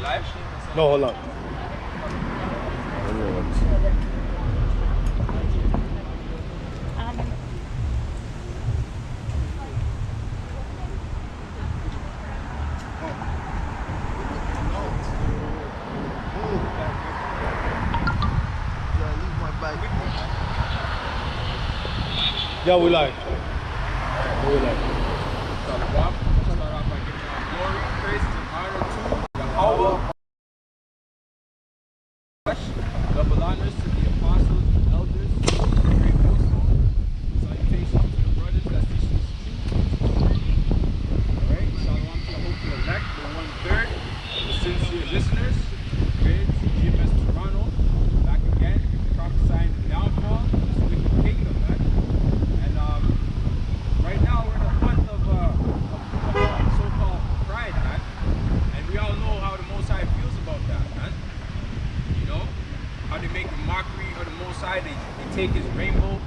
Live? No, hold on. Yeah, we like. We like. Start off by giving all glory, praise, and honor to Yahweh. Double honors to the apostles and elders, the great household. Salutations to the brothers that teach this truth. Alright, shalom to the hopeful elect, the 1/3, the sincere listeners, grades, GMS Toronto, back again, prophesying the downfall of this wicked kingdom, man. And right now we're in a month of so-called pride, man. And we all know how the Most High feels about that, man. You know, how they make a mockery of the Most High. They take his rainbow,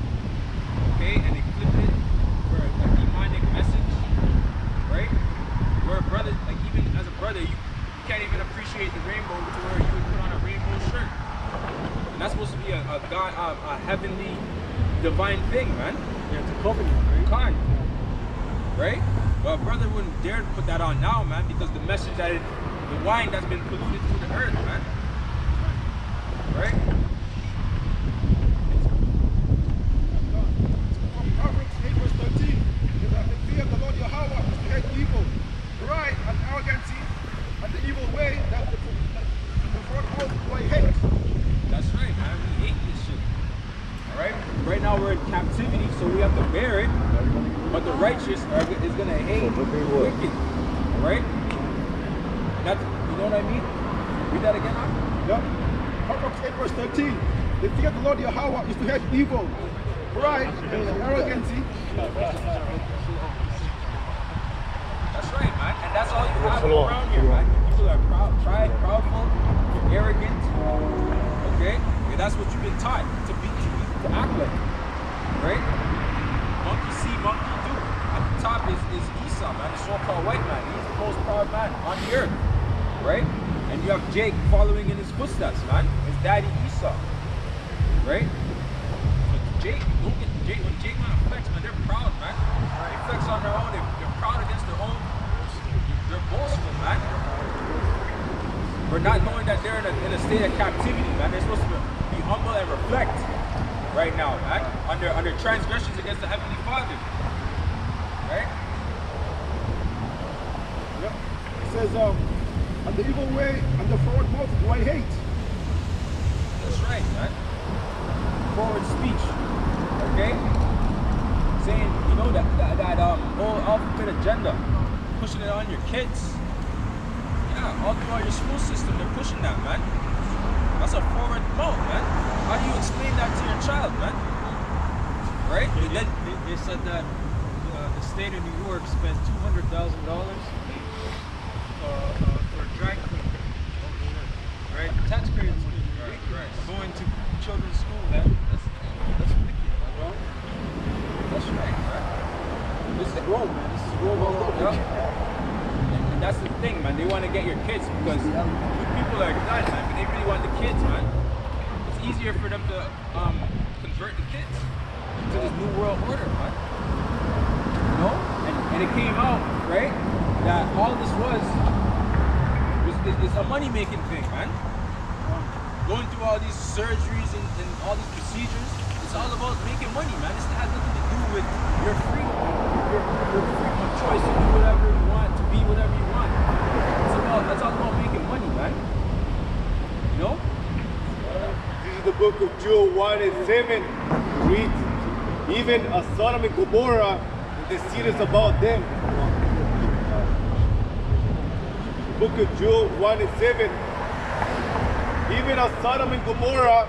okay, and they flip it for a demonic message, right? Where a brother, like even as a brother, you can't even appreciate the rainbow to where you would put on a rainbow shirt. And that's supposed to be a God, a heavenly, divine thing, man. Yeah, it's a covenant, right? Kind, right? But a brother wouldn't dare to put that on now, man, because the message that the wine that's been polluted to the earth, man. Right? Proverbs 8 verse 13 is that the fear of the Lord Yahweh is to hate evil, pride and arrogancy, and the evil way that the front mouth do I hate. That's right, man. We hate this shit. Alright? Right now we're in captivity, so we have to bear it. But the righteous is gonna hate the wicked. Alright? You know what I mean? Read that again, huh? Yeah. Proverbs 8 verse 13. The fear of the Lord Yahweh is to hate evil, pride and arrogancy. That's right, man. And that's all you have around here, man. People are proudful, arrogant. Okay? And that's what you've been taught to act like. Right? Monkey see, monkey do. At the top is Esau, man, the so-called white man. He's the most proud man on the earth. Right? And you have Jake following in his footsteps, man. His daddy Esau. Right? So Jake, look at Jake. When Jake man flex, man, they're proud, man. They flex on their own. They're proud against their own. They're boastful, man. For not knowing that they're in a state of captivity, man. They're supposed to be humble and reflect right now, man. Under transgressions against the Heavenly Father. Right? Yep. It says, and the evil way and the forward mouth do I hate. That's right, man. Forward speech. Okay? Saying, you know, that whole alphabet agenda, pushing it on your kids. Yeah, all throughout your school system, they're pushing that, man. That's a forward mouth, man. How do you explain that to your child, man? Right? They said that the state of New York spent $200,000 for a drag queen. Right? Taxpayers going to children's school, man. That's wicked, bro. That's right, man. This is Rome, man. This is Rome all over. And that's the thing, man. They want to get your kids because good people are done, man. But they really want the kids, man. It's easier for them to convert the kids to this new world order, man. You know? And it came out, right, that all this is a money-making thing, man. Going through all these surgeries and all these procedures, it's all about making money, man. This has nothing to do with your freedom, your freedom of choice to do whatever you want, to be whatever you want. That's all about making money, man. You know? This is the book of Joel 1 and 7. Read, even as Sodom and Gomorrah, the seed is about them. Book of Joel 1 and 7. Even as Sodom and Gomorrah,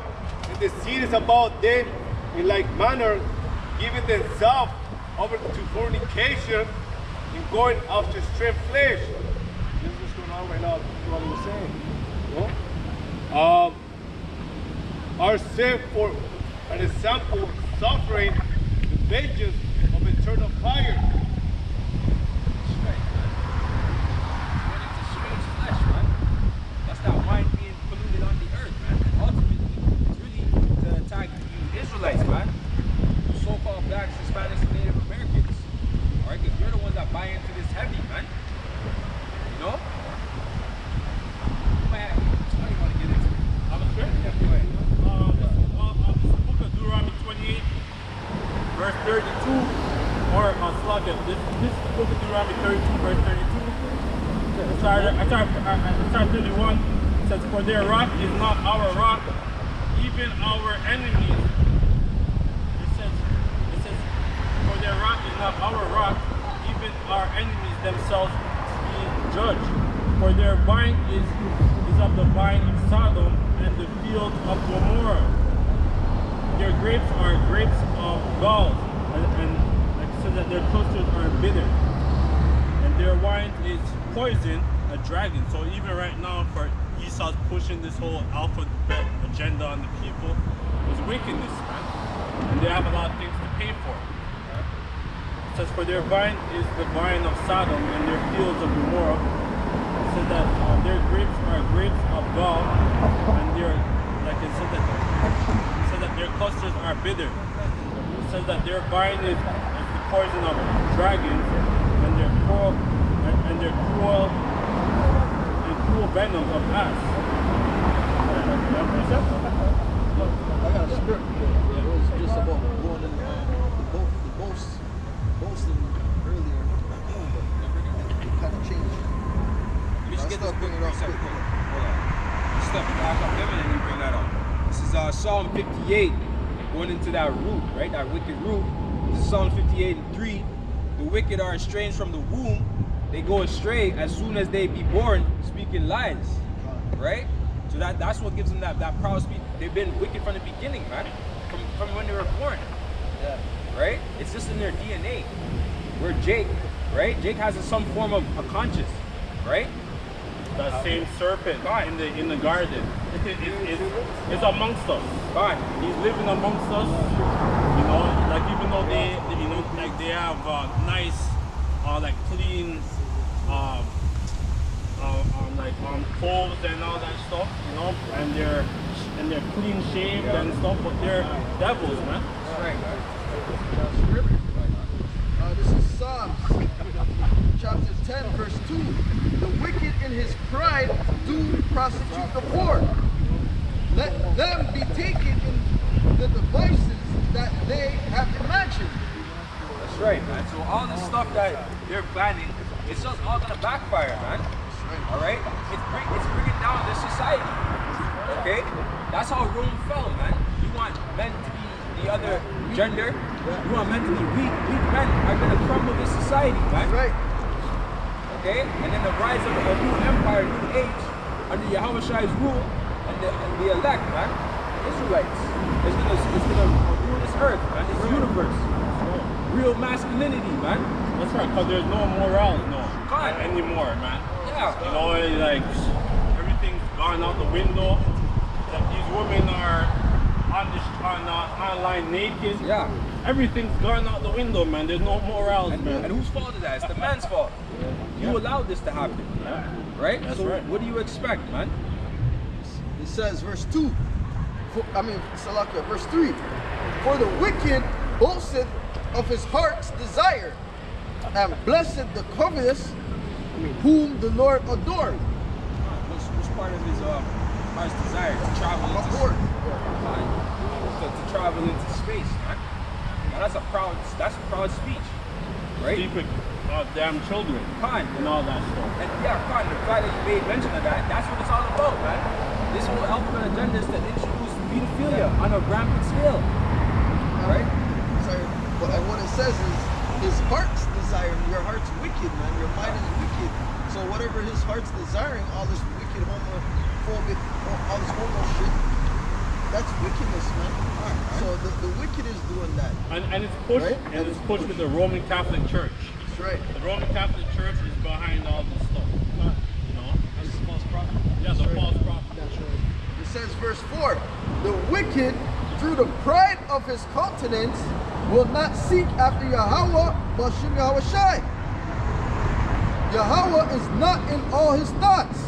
and the seed is about them, in like manner, giving themselves over to fornication and going after strange flesh. This is what's going on right now. What I was saying. You know? Are sent for an example of suffering the vengeance of eternal fire. Psalm 31 says, for their rock is not our rock, even our enemies. It says, for their rock is not our rock, even our enemies themselves being judged. For their vine is of the vine of Sodom and the field of Gomorrah. Their grapes are grapes of gall, and like it says that their clusters are bitter. And their wine is poison, a dragon. So even right now, for Esau's pushing this whole alphabet agenda on the people, is wickedness, man. And they have a lot of things to pay for. It says, for their vine is the vine of Sodom and their fields of Gomorrah. It says that their grapes are grapes of gall, and their, like it says that their clusters are bitter. It says that their vine is the poison of dragons, and their cruel venom of asps. I got a script. It was just about going in the boasting earlier. It kind of changed. Let me just get this I'll quick bring it up precept. quick. Hold on. You step back up him and then you bring that up. This is Psalm 58, going into that root, right? That wicked root. This is Psalm 58 and 3. The wicked are estranged from the womb. They go astray as soon as they be born, speaking lies, right? So that's what gives them that proud speech. They've been wicked from the beginning, man. From when they were born. Yeah. Right? It's just in their DNA. Where Jake, right? Jake has some form of a conscience, right? That same serpent in the garden. It's amongst us. Fine. He's living amongst us. You know, like even though they have nice, like clean, clothes and all that stuff, you know, and they're clean shaved and stuff, but they're devils, man. That's right. Script. This is Psalms chapter 10, verse 2. The wicked in his pride do prostitute the poor. Let them be taken in the devices that they have imagined. That's right, man. So all this stuff that they're planning, it's just all gonna backfire, man. All right? It's bringing down this society. Okay? That's how Rome fell, man. You want men to be the other gender. You want men to be weak. Weak men are gonna crumble this society, man. Right. Okay? And then the rise of a new empire, new age, under Yahushai's rule, and the elect, man, Israelites, is gonna rule this earth, man, this universe. Real masculinity, man. That's right, because there's no morale, anymore, man. Yeah. You know, like everything's gone out the window. Like these women are online naked. Yeah. Everything's gone out the window, man. There's no morale, And man. whose fault is that? It's the man's fault. You allowed this to happen, right? That's so right. what do you expect, man? It says, verse 2. Salakia, verse 3. For the wicked boasteth of his heart's desire, and blessed the covetous, whom the Lord adored. What's part of his heart's desire to travel into Abhorred. to travel into space, man? Now that's proud speech, right? Sleep with damn children Khan, and all that stuff. and yeah, Khan, the fact that you made mention of that's what it's all about, man. This whole alphabet agenda is to introduce pedophilia on a rampant scale, right? Sorry, but what it says is his heart's desire. Your heart's wicked, man. Your mind is wicked. So whatever his heart's desiring, all this wicked homophobic, all this homo shit, that's wickedness, man. So the wicked is doing that. And it's pushed, Right? and it's pushed with the Roman Catholic Church. That's right. The Roman Catholic Church is behind all this stuff. You know? That's the false prophet. Yeah, the false prophet. That's right. It says, verse 4, the wicked, through the pride of his countenance, will not seek after Yahweh, but Shem Yahushai. Yahweh is not in all his thoughts.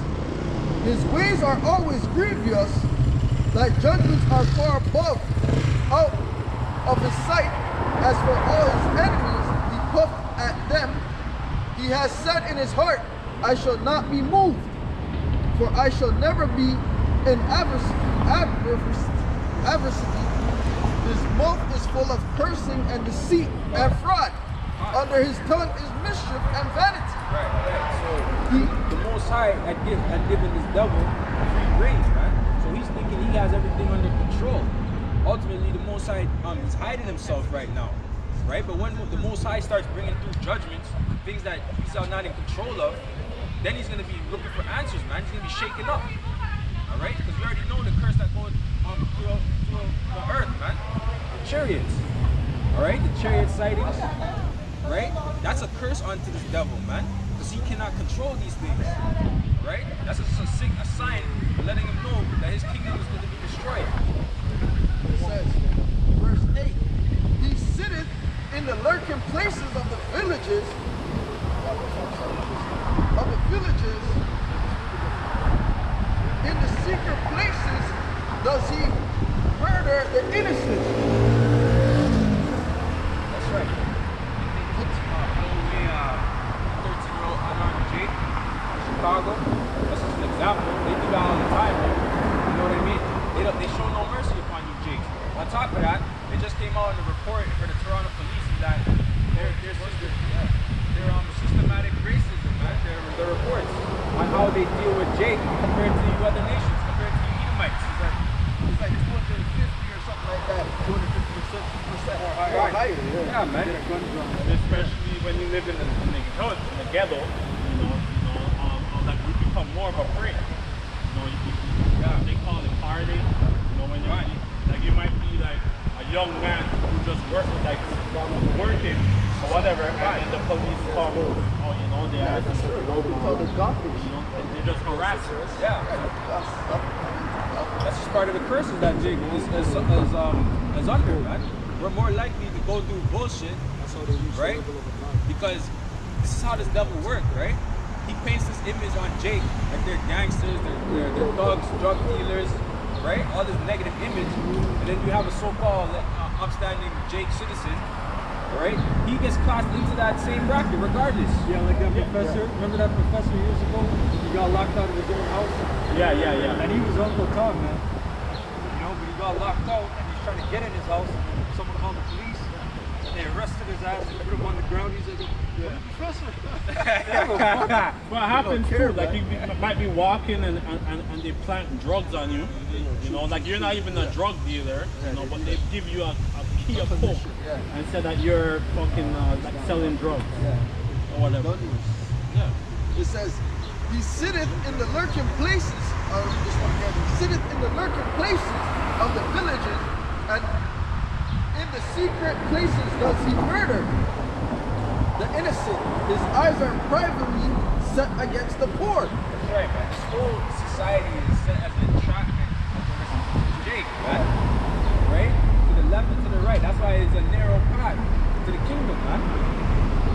His ways are always grievous, thy judgments are far above, out of his sight. As for all his enemies, he puffed at them. He has said in his heart, I shall not be moved, for I shall never be in adversity. His mouth is full of cursing and deceit and fraud. Under his tongue is mischief and vanity. Right. So the Most Most High had given this devil free reign, man. So he's thinking he has everything under control. Ultimately, the Most High is hiding himself right now, right? But when the Most High starts bringing through judgments, things that he's not in control of, then he's going to be looking for answers, man. He's going to be shaken up, all right? Because we already know the curse that goes through the earth, man. The chariots, all right? The chariot sightings, right? That's a curse onto this devil, man. Because he cannot control these things, right? That's a sign letting him know that his kingdom is going to be destroyed. It says, verse 8, he sitteth in the lurking places of the villages, in the secret places does he murder the innocent. That's right. All the way, 13-year-old unarmed Jake in Chicago. That's just an example. They do that all the time, man. You know what I mean? They show no mercy upon you, Jake. On top of that, they just came out in a report for the Toronto police that they're systematic racism, man. Their reports on how they deal with Jake compared to you other nations, compared to you Edomites. It's like 250 or something like that. 250% or higher. Yeah, man. Especially when you live in the ghetto, like we become more of a prey. They call it party. When you might be like a young man who just working or whatever, and the police come, they are they just harass us. Yeah. That's just part of the curses that Jake is under, man. We're more likely to go through bullshit, right? Because this is how this devil works, right? He paints this image on Jake, like they're gangsters, they're thugs, drug dealers, right? All this negative image, and then you have a so-called upstanding Jake citizen, right? He gets classed into that same bracket regardless. Yeah, like that professor. Remember that professor years ago? He got locked out of his own house. Yeah. And he was Uncle Tom, man. But he got locked out and he's trying to get in his house. Someone called the police and they arrested his ass and put him on the ground. He's like, professor. What happens too, like you might be walking and they plant drugs on you. Like you're not even a drug dealer, but they give you a key of coke and say that you're fucking like selling drugs or whatever. Yeah. It says, he sitteth in the lurking places, he sitteth in the lurking places of the villages, and in the secret places does he murder the innocent. His eyes are privately set against the poor. That's right, man. This whole society is set as an entrapment of Jake, man. Right? To the left and to the right. That's why it's a narrow path to the kingdom, man.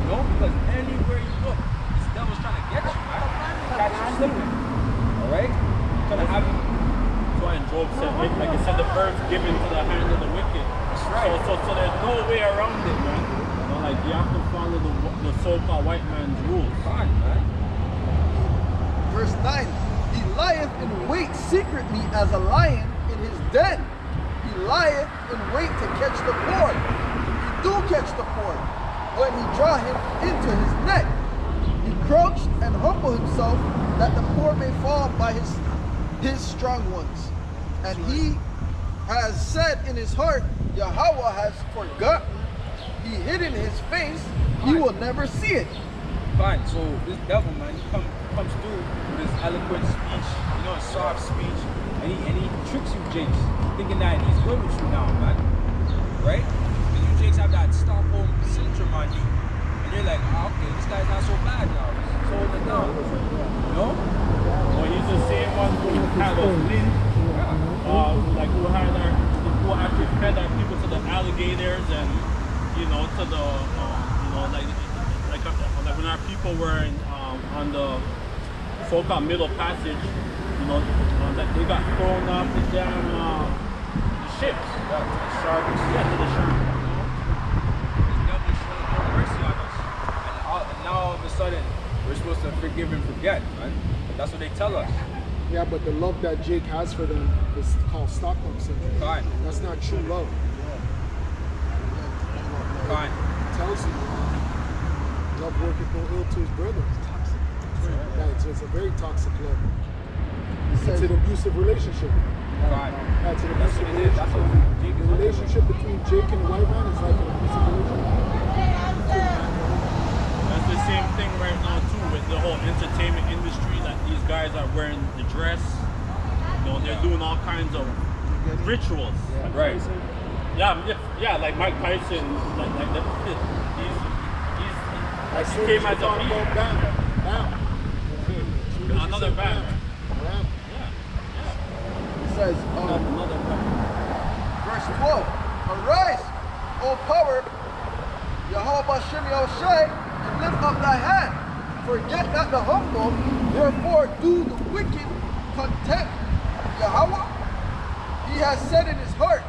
Because anywhere you look, this devil's trying to get you, man. Catch you slipping. Alright? Trying to have you. That's why in Job said, like it said, the earth's given to the hand of the wicked. That's right. So there's no way around it, man. Like you have to follow the so-called white man's rules. Fine, man. Verse 9, he lieth in wait secretly as a lion in his den. He lieth in wait to catch the poor. He do catch the poor when he draw him into his net. He crouched and humble himself that the poor may fall by his strong ones. And he has said in his heart, Yahweh has forgotten. He hid in his face, he will never see it. Fine, so this devil, man, he comes through with his eloquent speech, his soft speech, and he tricks you, Jakes, thinking that he's good with you now, man. Right? And you, Jakes, have that Stockholm syndrome on you. And you're like, okay, this guy's not so bad now. He's holding it down. Well, he's the same one who had us linked, like who actually fed our people to the alligators and to the, like when our people were on the so-called Middle Passage, like they got thrown off the damn ships. To the sharks. Yeah, to the sharks. This devil showing no mercy on us. And now all of a sudden, we're supposed to forgive and forget, right? That's what they tell us. Yeah, but the love that Jake has for them is called Stockholm syndrome. Fine. That's not true love. Fine. It tells you love worketh no ill to his brother. It's a very toxic love. It It's says, an abusive relationship. God. That's an That's abusive what it is. That's relationship. what Jake The is under. relationship between Jake and the white man is like an abusive relationship. That's the same thing right now too with the whole entertainment industry. That these guys are wearing the dress. You know, they're doing all kinds of rituals. Right. Yeah, like Mike Tyson, like that. As He soon came as as you a talk heel. about Bam, Bam. As soon as you Another say Bam. Bam. it says, Another Bam. verse 12, arise, O power, Yahweh Bashem Yahushai, and lift up thy hand. Forget not the humble, therefore do the wicked contempt. Yahweh, he has said in his heart,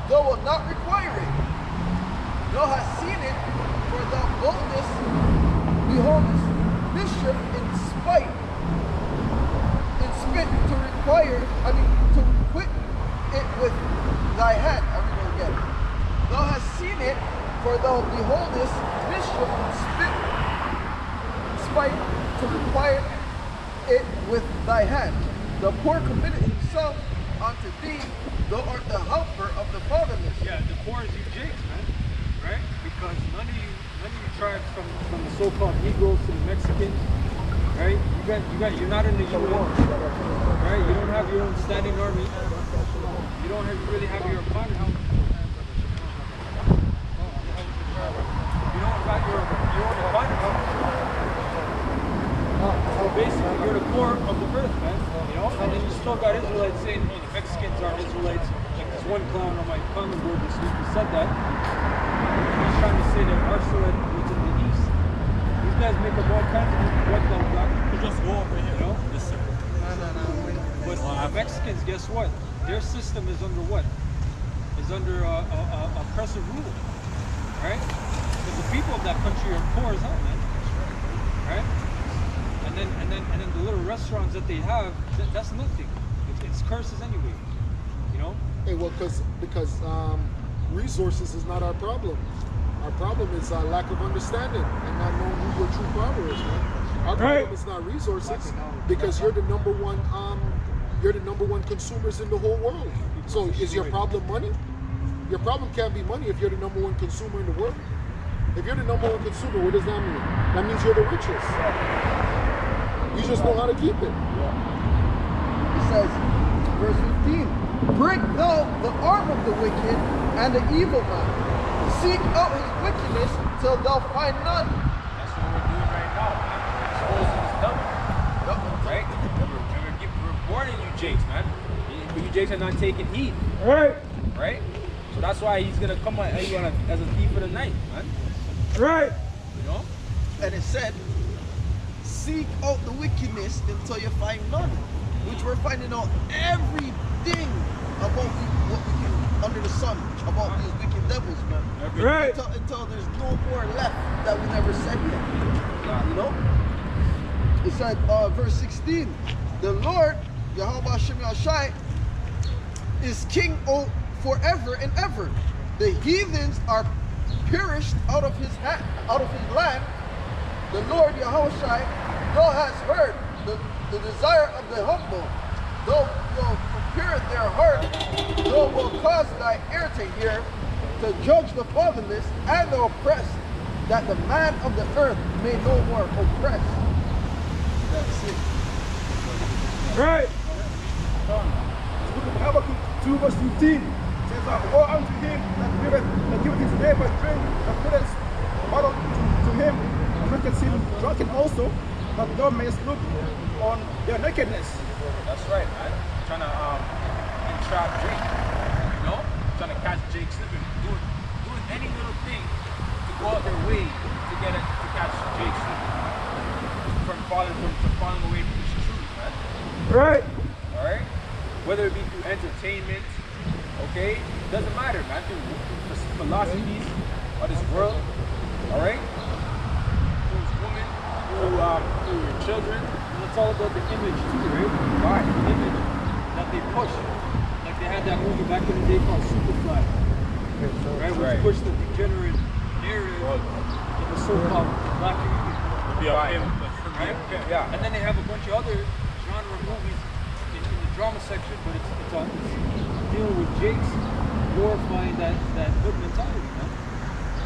thou wilt not require it. Thou hast seen it, for thou boldest, beholdest mischief in spite, in spit to quit it with thy hand. I read it again. Thou hast seen it, for thou beholdest mischief and spit, in spite to require it with thy hand. The poor committed himself unto thee, thou art the helper of the fatherless. Yeah, the poor is you Jakes, man. Right? Because none of you tribes from the so-called Negroes to the Mexicans, right? You're not in the UN, right? You don't have your own standing army. You don't really have your economy. You don't have your own economy. So basically, you're the poor of the earth, man. You know, and then you still got Israelites saying, "Oh, the Mexicans aren't Israelites." Like this one clown on my comment board this week, he said that. He's trying to say that Arsalan was in the east. These guys make up all kinds of red belt black. You just go over here. You know? Listen. But the Mexicans, guess what? Their system is under what? Is under oppressive rule, right? Because the people of that country are poor as hell, man. Right? And then the little restaurants that they have, that's nothing. It's curses anyway. You know? Hey, well, because resources is not our problem. Our problem is lack of understanding and not knowing who your true power is, man. Our problem is not resources, because you're the number one consumers in the whole world. So is your problem money? Your problem can't be money if you're the number one consumer in the world. If you're the number one consumer, what does that mean? That means you're the richest. You just know how to keep it. It says, verse 15, break thou the arm of the wicked and the evil man. Seek out his wickedness till thou find none. That's what we're doing right now, man. Exposing his devil. Right? We're warning you, Jakes, man. You Jakes are not taking heed. Right. Right? So that's why he's gonna come at you as a thief of the night, man. Right. You know? And it said, seek out the wickedness until you find none. Which we're finding out everything about what we can under the sun about these wicked devils, man. Right. Until there's no more left that we never said yet. You know? It said, verse 16, the Lord, Yahweh Hashem Yahshai, is king forever and ever. The heathens are perished out of his land. The Lord Yahushai, thou hast heard the desire of the humble. Thou wilt prepare their heart. Thou wilt cause thy ear to hear, to judge the fatherless and the oppressed, that the man of the earth may no more oppress. That's it. Right. The book of Habakkuk 2 verse 15 says, woe unto him that giveth his neighbor drink, that putteth water to him, and maketh him drunken also, that thou mayest look on their nakedness. That's right, man. Trying to entrap Jake. You know? Trying to catch Jake slipping. Doing any little thing to go out their way to catch Jake slipping. From falling away from his truth, man. Right. Alright? Whether it be through entertainment, okay? Doesn't matter, man. Through philosophies of this world. Alright? Through women, through your children. And it's all about the image too, right? Right, the image that they push. Like they had that movie back in the day called Superfly. Right? Which pushed the degenerate narrative of the so-called black community. Be a pimp. right? Yeah. And then they have a bunch of other genre movies in the drama section, but it's dealing with Jakes glorifying that hood mentality, man.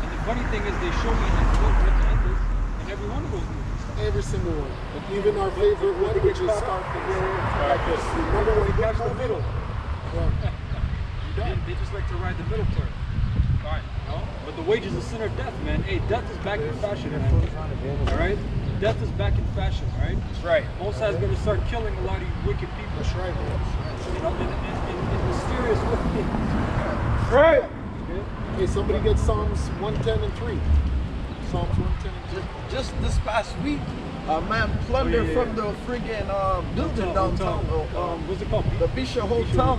And the funny thing is, they show you like what the end is in every one of those movies. Every single one. Even our favorite one, which is Scarface. Remember when he catch the middle? They just like to ride the middle part. Fine. You know? But the wages of sin are death, man. Hey, death is back in fashion, man. All right? Death is back in fashion, all right? That's right. Most High's going to start killing a lot of you wicked people. That's right, man. You know, in mysterious ways. Right. Hey, somebody get Psalms 110 and 3. Psalms 110 and 3. Just this past week, a man plundered from the friggin' building downtown. What's it called? The Bishop Hotel.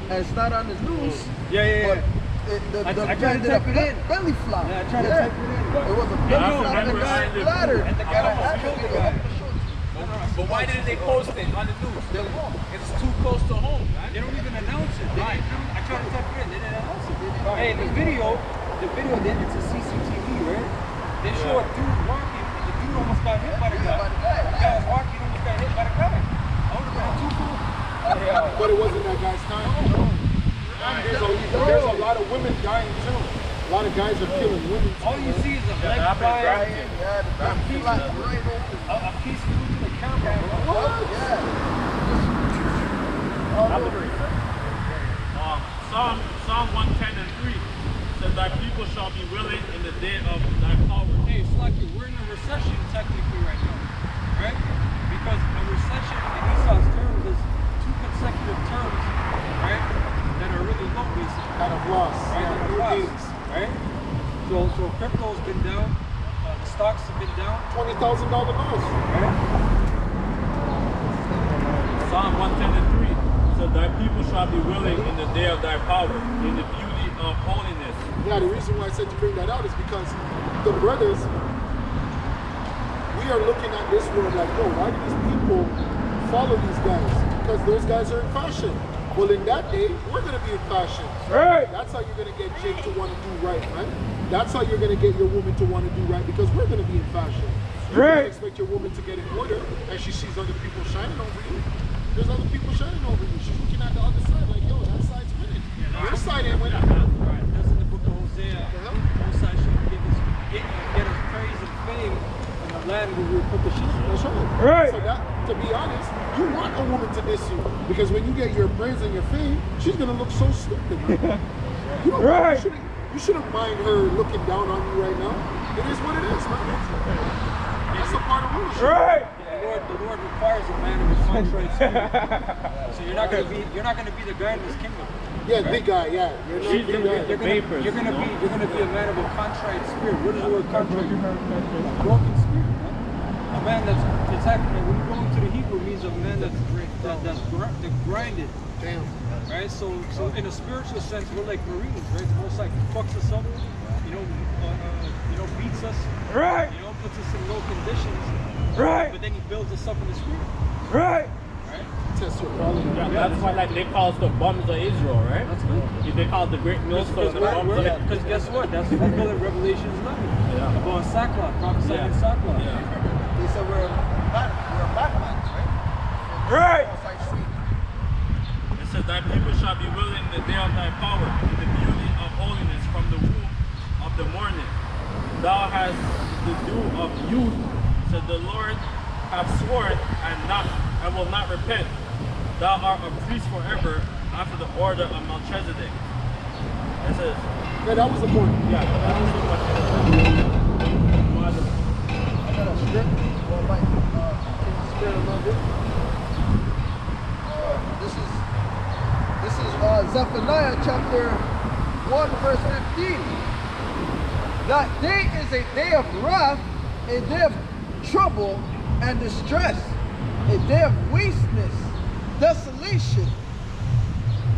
And it's not on the news. Yeah. But I the tried man to did a type it in. belly flop. Yeah, I tried to type it in. It was a belly flop and the guy splattered. And the guy almost killed the guy. But why didn't they post it on the news? It's too close to home, man. They don't even announce it. I tried to type it in. They didn't announce it. Hey, the video, it's a CCTV, right? They show a dude walking, and the dude almost got hit by the guy. The guy was walking, almost got hit by the guy. I would have been too cool. But it wasn't that guy's time. So there's a lot of women dying too. A lot of guys are killing women too. All you see is a leg fire, a piece glued to the camera. Psalm 110 and 3 says thy people shall be willing in the day of thy power. Hey, Slacky, we're in a recession technically right now, right? Because a recession in Esau's terms is 2 consecutive terms, right, that are really low basically. Out of loss. Right, Yeah, that are no lost, gains. right? So crypto's been down, the stocks have been down, $20,000 loss. right? Psalm 110 and 3 says thy people shall be willing in the day of thy power, in the beauty of holiness. Yeah, the reason why I said to bring that out is because the brothers, we are looking at this world like, yo, why do these people follow these guys? Because those guys are in fashion. Well, in that day, we're going to be in fashion. Right. That's how you're going to get Jake to want to do right, man. That's how you're going to get your woman to want to do right, because we're going to be in fashion. You can't expect your woman to get in order and she sees other people shining over you. There's other people shining over you. She's looking at the other side like, yo, that side's winning. Your side ain't winning. Right, that's in the book of Hosea. Most High shall get us praise and fame in the land where we put the sheep. That's right. So that, to be honest, you want a woman to diss you, because when you get your praise and your fame, she's gonna look so stupid. Man. You don't, you shouldn't mind her looking down on you right now. It is what it is, man. That's a part of rulership. Right. The Lord requires a man of a contrite spirit. So you're not gonna be the guy in this kingdom. Yeah, big guy. Yeah, you're not big guy. You're gonna be a man of a contrite spirit. What is the word contrite? A broken spirit, man. A man that's happening. When you go into the Hebrew, it means a man that's grinded. Damn. Right. So in a spiritual sense, we're like Marines, right? The Most High fucks us up, beats us, Right. puts us in low conditions. Right. But then he builds us up in the spirit. Right. Test your problem. Yeah, that's why like they call us the bums of Israel, right? That's good. They call it the great millstone, the bums of Israel. Because guess what? That's fulfilling Revelation 11. Yeah. About sackcloth, prophesying in sackcloth. Yeah. They said we're Batmans, right? Right. It says thy people shall be willing in the day of thy power, in the beauty of holiness from the womb of the morning. Thou hast the dew of youth, said the Lord have sworn and will not repent. Thou art a priest forever after the order of Melchizedek. It says, Yeah, that was the point. yeah, that is the question. I got a script. Well, like, change the spirit a little bit. This is Zephaniah chapter 1, verse 15. That day is a day of wrath, a day of trouble and distress, a day of wasteness, desolation.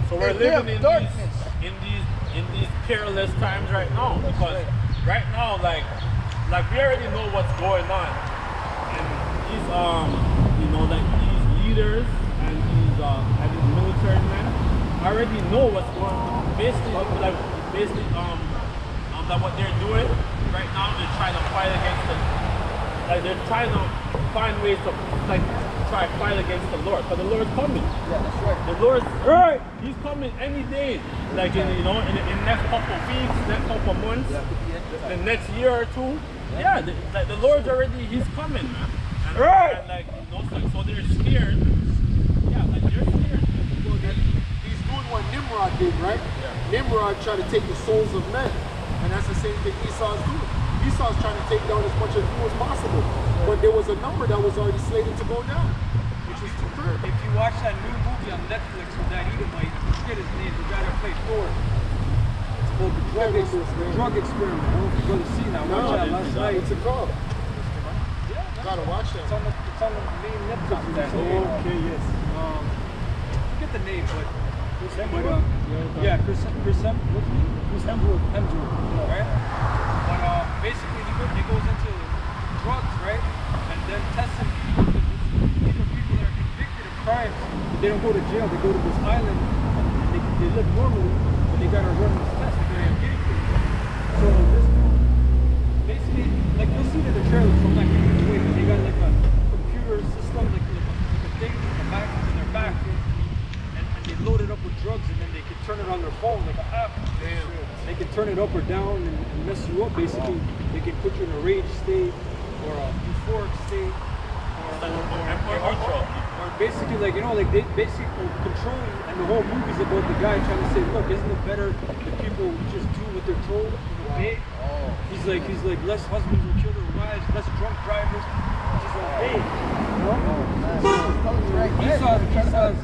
So we're A day of living in darkness. these peerless times right now, because right now, like we already know what's going on, and these these leaders and these military men already know what's going on. Basically, that what they're doing right now, they're trying to fight against they're trying to find ways to like try to fight against the Lord, because the Lord's coming. Yeah, that's right. The Lord's right. He's coming any day. Like in the next couple of weeks, next couple of months, the next year or two. Yeah, the Lord's already. He's coming, man. And, and like so they're scared. Yeah, like they're scared. He's doing what Nimrod did, right? Nimrod tried to take the souls of men, and that's the same thing Esau's doing. Esau's trying to take down as much of you as possible, but there was a number that was already slated to go down, which was two-thirds. If you watch that new movie on Netflix with that Edomite, I forget his name, the guy that played Thor. It's called The Drug Experiment. I don't know if you're going to see that. No, Watch that last night. What's it called? Yeah, Gotta watch that. it's on the main Netflix. Okay, yes. Forget the name, but yeah, Chris Hemsworth, right? But basically he goes into drugs, right? And then testing people. These are people that are convicted of crimes. They don't go to jail. They go to this island and they live normally, but they gotta run this test. They're gonna get it. So this dude, basically, like you'll see it in the trailer, so I'm not giving it away, but they got like a computer system, like a thing in the back, in their back. They load it up with drugs and then they can turn it on their phone like an app. Damn. They can turn it up or down and mess you up. Basically, they can put you in a rage state or a euphoric state or basically like like they basically control you. And the whole movie's about the guy trying to say, look, isn't it better if people just do what they're told and obey? He's like less husbands will kill their wives, less drunk drivers, just obey.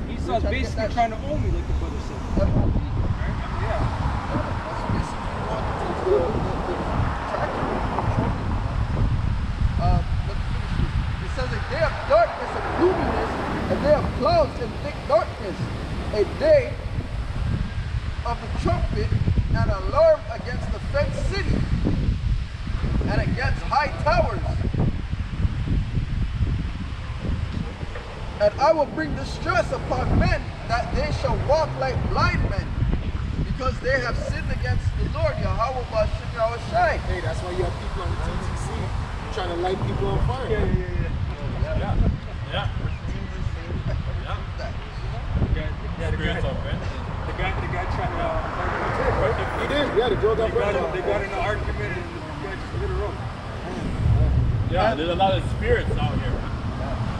Esau's basically trying to own me, like the brother said. Right? It says a day of darkness and gloominess, a day of clouds and thick darkness, a day of the trumpet and alarm against the fenced city and against high towers. And I will bring distress upon men, that they shall walk like blind men, because they have sinned against the Lord, Yahweh Bashem Yahushai. Hey, that's why you have people on the TTC trying to light people on fire. Yeah. The guy trying to He did, yeah, the drug got burned up. they got in an argument and the guy just lit her up. Yeah, there's a lot of spirits out here.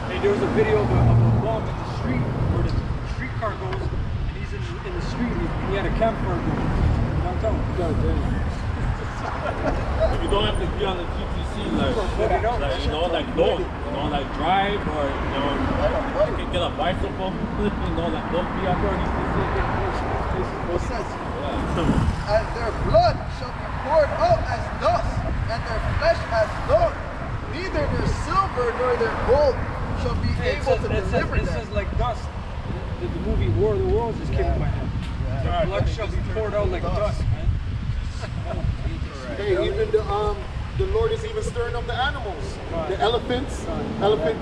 Hey, there was a video of a bomb in the street where the streetcar goes and he's in the street and he had a campfire going downtown. God damn. You don't have to be on the TTC like drive or you can get a bicycle. Don't be out there. It says, and their blood shall be poured out as dust, and their flesh as dung. Neither their silver nor their gold shall be able to deliver It them. says like dust. The movie War of the Worlds just came in my head. Their blood shall be poured out like dust, man. Hey, even the Lord is even stirring up the animals. The elephant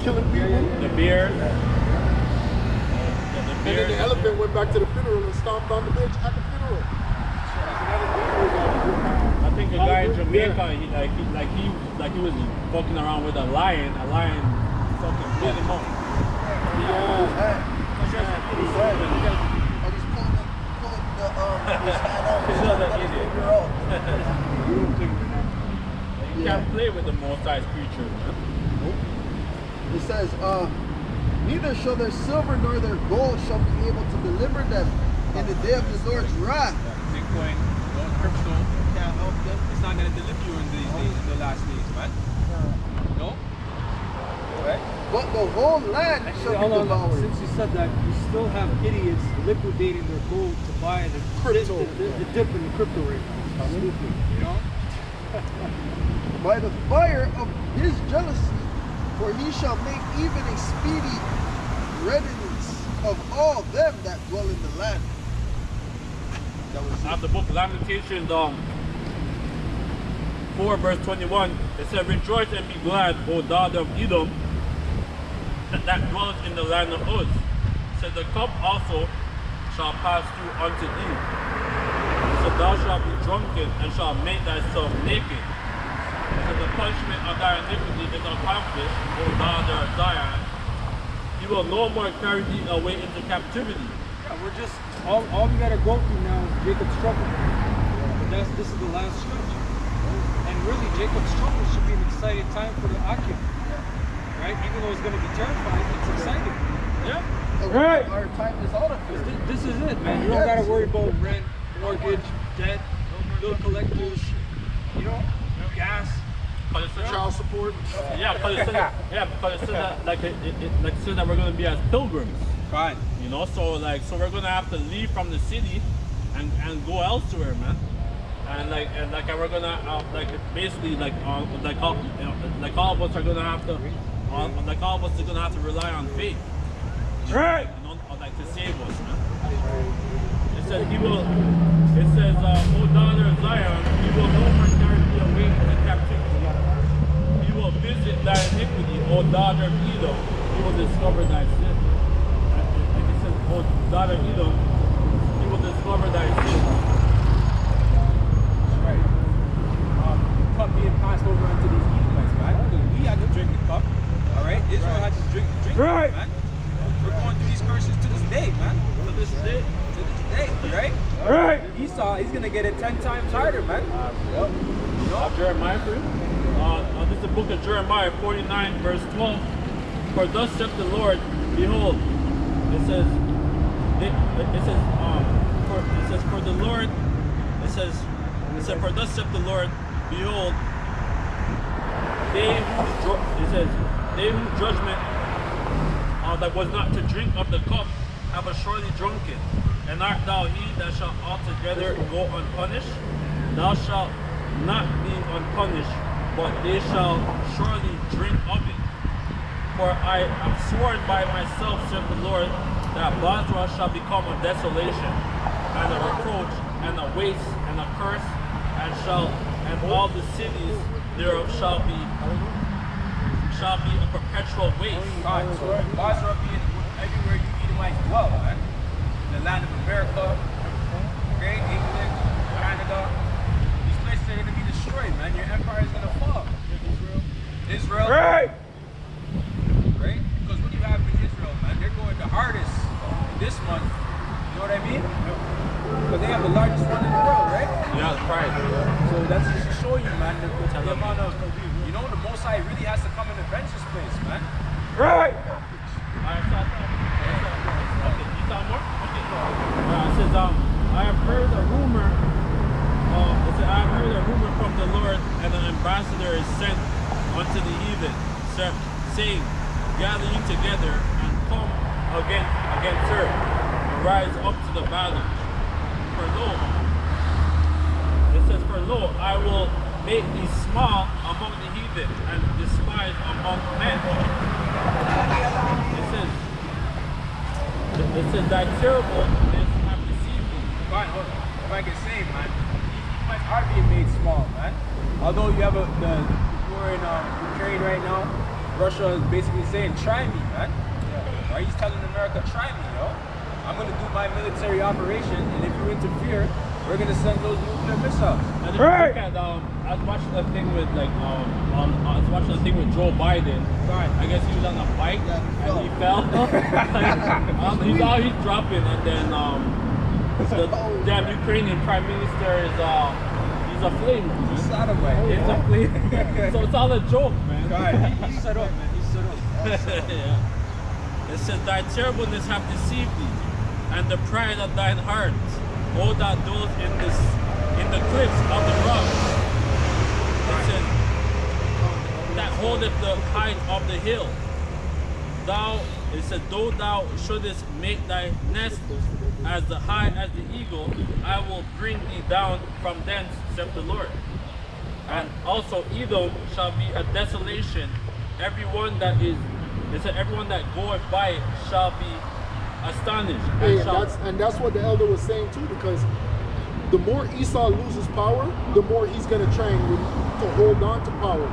killing people. The beer. And then the elephant went back to the funeral and stomped on the bitch at the funeral. I think a guy in Jamaica, he was fucking around with a lion. A lion fucking bit him up. Yeah. And he's pulling his hand out. He's not an idiot. You're old. You can't play with the Most High's creature, man. It says, neither shall their silver nor their gold shall be able to deliver them in the day of the Lord's wrath. Bitcoin, crypto can't help them. It's not going to deliver you in these days, in the last days, man. No? Right? But the whole land shall be devoured. Since you said that, you still have idiots liquidating their gold to buy the Crypto. the dip in the crypto rate. Stupid, you know? By the fire of his jealousy, for he shall make even a speedy readiness of all them that dwell in the land. That was Out the book of Lamentations 4 verse 21, it said, rejoice and be glad, O daughter of Edom, that dwelleth in the land of Uz. It said, the cup also shall pass through unto thee. So thou shalt be drunken and shalt make thyself naked. says the punishment of thy iniquity is accomplished, O daughter of Zion. He will no more carry thee away into captivity. Yeah, we're just all we gotta go through now is Jacob's trouble. But this is the last stretch. And really Jacob's trouble should be an exciting time for the occupant. Right? Even though it's gonna be terrifying, it's exciting. Yeah. Right. Our time is out of here. This is it, man. You don't gotta worry about rent, mortgage, debt, bill collectors, you know, gas. Because it says, Child support. yeah, because it says that like it says that we're gonna be as pilgrims. Fine. You know, so we're gonna have to leave from the city and go elsewhere, man. And we're gonna basically all of us are gonna have to all of us are gonna have to rely on faith. Right. You know, to save us, man. It says O daughter of Zion, he will no more carry thee away into captivity. He will visit thy iniquity, O daughter of Edom, he will discover thy sin. Like it says, O daughter of Edom, he will discover thy sin. Right. Cup being passed over unto these Edomites, man. Because we had to drink the cup. Alright? Israel had to drink the drink, Right. man. We're going through these curses to this day, man. To this day. To this day, right? Right. Esau, he's gonna get it 10 times harder, man. Jeremiah 3. This is the book of Jeremiah 49, verse 12. For thus saith the Lord, behold, it says for the Lord, it says for thus saith the Lord, behold, they whose judgment that was not to drink of the cup have assuredly drunken. And art thou he that shall altogether go unpunished? Thou shalt not be unpunished, but they shall surely drink of it. For I have sworn by myself, saith the Lord, that Basra shall become a desolation, and a reproach, and a waste, and a curse, and all the cities thereof shall be a perpetual waste. God, so Basra being everywhere you Edomites dwell, man. The land of America, okay, England, Canada. These places are gonna be destroyed, man. Your empire is gonna fall. Israel. Right. Right? Because what do you have in Israel, man? They're going the hardest this month. You know what I mean? Because they have the largest one in the world, right? Yeah, that's right. So that's just to show you, man, the amount of, you know, the Most High really has to come and avenge this place, man. Right. Okay, you saw more? Okay. It says, I have heard a rumor. It says, I have heard a rumor from the Lord, and an ambassador is sent unto the heathen, saying, gather ye together and come against her, and rise up to the battle. For lo, it says, for lo, I will make thee small among the heathen and despised among men. It says that terribleness have deceived me. Fine, look, if I can say, man, these Edomites are being made small, man. Although you have you're in Ukraine right now, Russia is basically saying, try me, man. Yeah. Right? He's telling America, try me, yo. I'm gonna do my military operation, and if you interfere, we're gonna send those nuclear missiles. And if you look at, I was watching a thing with Joe Biden. Right. I guess he was on a bike and he fell. He's dropping, and then the damn Ukrainian prime minister is he's a flame. He's not a way. It's a flame. So it's all a joke, man. God, He's set up, man. He's set up. Yeah. It says, thy terribleness have deceived thee, and the pride of thine heart, O that dwelleth in the cliffs of the rock. It says, that holdeth the height of the hill. It said, though thou shouldest make thy nest as high as the eagle, I will bring thee down from thence, saith the Lord. And also Edom shall be a desolation. Everyone that goeth by it shall be astonished. And that's what the elder was saying too, because the more Esau loses power, the more he's gonna try to hold on to power.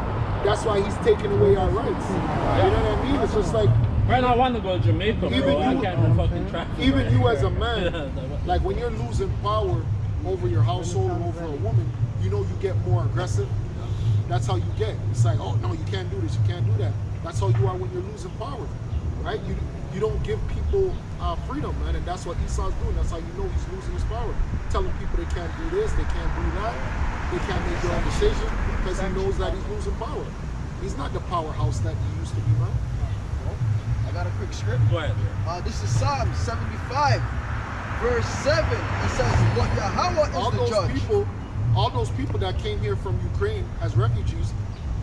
That's why he's taking away our rights. You know what I mean? It's just like, right now I want to go to Jamaica, bro. I can't fucking traffic. Even you as a man, like when you're losing power over your household and over a woman, you know you get more aggressive. That's how you get. It's like, oh no, you can't do this, you can't do that. That's how you are when you're losing power, right? You don't give people freedom, man, and that's what Esau's doing. That's how you know he's losing his power. Telling people they can't do this, they can't do that, they can't make their own decision because he knows that he's losing power. He's not the powerhouse that he used to be, man. I got a quick script. Go ahead. This is Psalm 75, verse 7. It says, "But Yahweh is the judge." All those people that came here from Ukraine as refugees,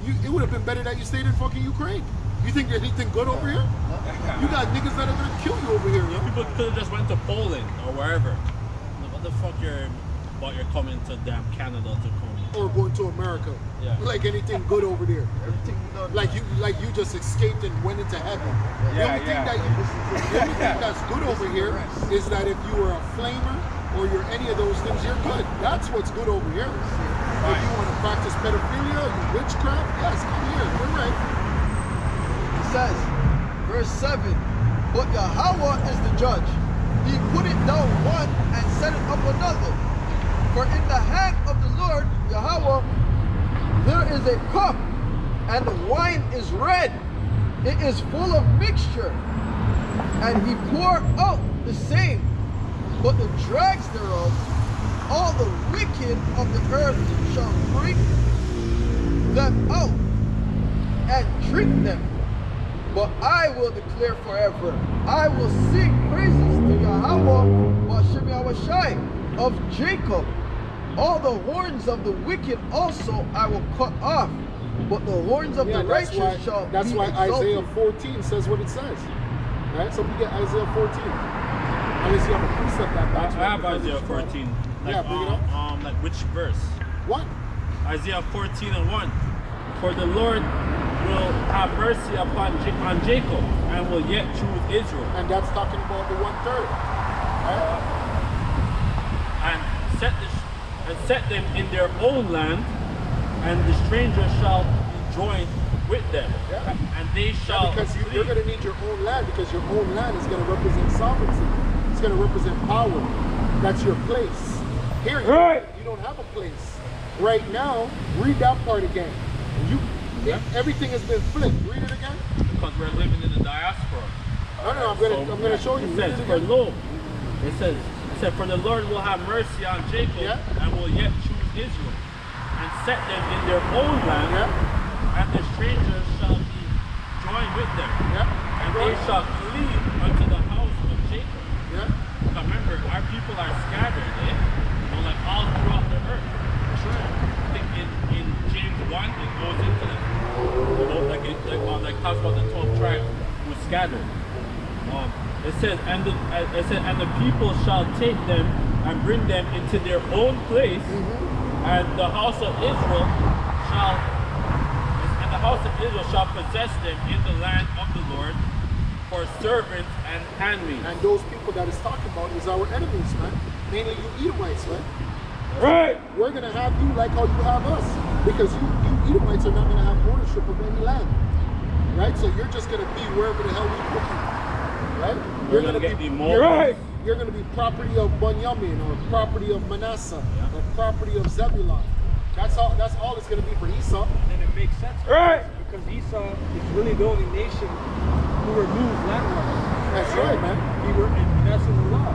it would have been better that you stayed in fucking Ukraine. You think there's anything good over here? You got niggas that are gonna kill you over here, yo. People could have just went to Poland or wherever. What the fuck you're coming to damn Canada to come? Or going to America. Yeah. Like anything good over there. Everything done. Like you just escaped and went into heaven. The only thing that's good over here is that if you were a flamer or you're any of those things, you're good. That's what's good over here. If you want to practice pedophilia, you witchcraft, yes, come here. You're right. It says, verse 7, "But Yahweh is the judge. He put it down one and set it up another. For in the hand of the Lord, Yahweh, there is a cup, and the wine is red. It is full of mixture. And he poured out the same. But the dregs thereof, all the wicked of the earth shall drink them out and drink them. But I will declare forever, I will sing praises to Yahweh, Hashem Yahweh of Jacob. All the horns of the wicked also I will cut off, but the horns of the righteous shall be That's why exalted." Isaiah 14 says what it says. Right? So we get Isaiah 14. Unless you have a precept that backs I have Isaiah 14. Like, Yeah, bring it up. Like which verse? What? Isaiah 14 and 1. For the Lord will have mercy upon on Jacob and will yet choose Israel. And that's talking about the 1/3. Right? And set them in their own land, and the strangers shall be joined with them. Yeah. And they shall Because you're flee. going to need your own land, because your own land is going to represent sovereignty. It's going to represent power. That's your place. Here, you don't have a place. Right now, read that part again. Everything has been flipped. Read it again. Because we're living in the diaspora. No, I'm gonna show you. It Read says, it for again. lo, it said, for the Lord will have mercy on Jacob and will yet choose Israel, and set them in their own land, and the strangers shall be joined with them, and they shall flee unto the house of Jacob. Now remember, our people are scattered, like all throughout the earth. I think in James 1 it goes into that. Like talks about the 12 tribes who scattered. It says, and the people shall take them and bring them into their own place, and the house of Israel shall possess them in the land of the Lord for servants and handmaids. And those people that it's talking about is our enemies, man. Mainly you Edomites, man. Right. We're gonna have you like how you have us, because you Edomites are not gonna have ownership of any land, right? So you're just gonna be wherever the hell we put you, right? You're gonna be property of Bunyamin, or property of Manasseh, or property of Zebulon. That's all it's gonna be for Esau. And it makes sense. Right. Because Esau is really the only nation who removes landmarks. That's right, man. And that's in the law.